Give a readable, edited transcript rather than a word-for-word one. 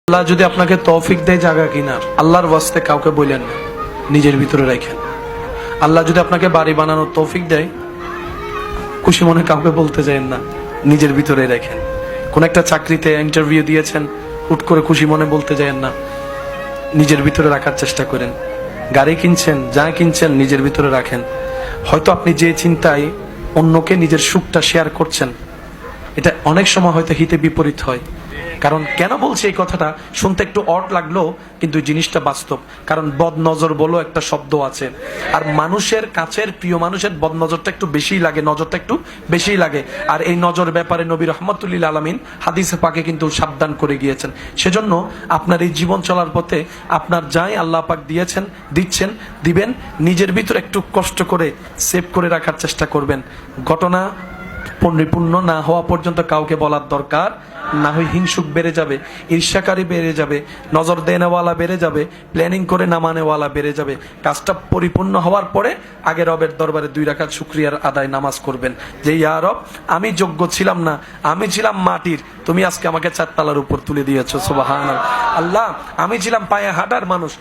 আল্লাহ যদি আপনাকে তৌফিক দেয় জায়গা কিনার, আল্লাহর ওয়াস্তে কাউকে বলেন না, নিজের ভিতরে রাখেন। আল্লাহ যদি আপনাকে বাড়ি বানানোর তৌফিক দেয়, খুশি মনে কাউকে বলতে যাবেন না, নিজের ভিতরে রাখেন। কোন একটা চাকরিতে ইন্টারভিউ দিয়েছেন, হুট করে খুশি মনে বলতে যাবেন না, নিজের ভিতরে রাখার চেষ্টা করেন। গাড়ি কিনছেন, যা কিনছেন নিজের ভিতরে রাখেন। হয়তো আপনি যে চিন্তায় অন্যকে নিজের সুখটা শেয়ার করছেন, এটা অনেক সময় হয়তো হিতে বিপরীত হয়। কারণ কেন বলছি এই কথাটা, শুনতে একটু অড লাগলো, কিন্তু জিনিসটা বাস্তব। কারণ বদ নজর বলো একটা শব্দ আছে, আর মানুষের কাছের প্রিয় মানুষের বদ নজরটা একটু বেশিই লাগে, নজরটা একটু বেশিই লাগে। আর এই নজর ব্যাপারে নবী রহমতুল্লাহ আলামিন হাদিসে পাকে কিন্তু সাবধান করে গিয়েছেন। সেজন্য আপনার এই জীবন চলার পথে আপনার যাই আল্লাহ পাক দিয়েছেন, দিচ্ছেন, দিবেন, নিজের ভিতরে একটু কষ্ট করে সেভ করে রাখার চেষ্টা করবেন। ঘটনা পরিপূর্ণ না হওয়া পর্যন্ত কাউকে বলার দরকার না, হয় হিংসুক বেড়ে যাবে, ঈর্ষাকারী বেড়ে যাবে, নজর দেনেওয়ালা বেড়ে যাবে, প্ল্যানিং করে না মানেওয়ালা বেড়ে যাবে। কাজটা পরিপূর্ণ হওয়ার পরে আগে রবের দরবারে 2 রাকাত শুকরিয়ার আদায় নামাজ করবেন, যে ইয়া রব, আমি যোগ্য ছিলাম না, আমি ছিলাম মাটির, তুমি আজকে আমাকে 4 তলার উপর তুলে দিয়েছো, সুবহানাল্লাহ। আল্লাহ, আমি ছিলাম পায়ে হাঁটার মানুষ,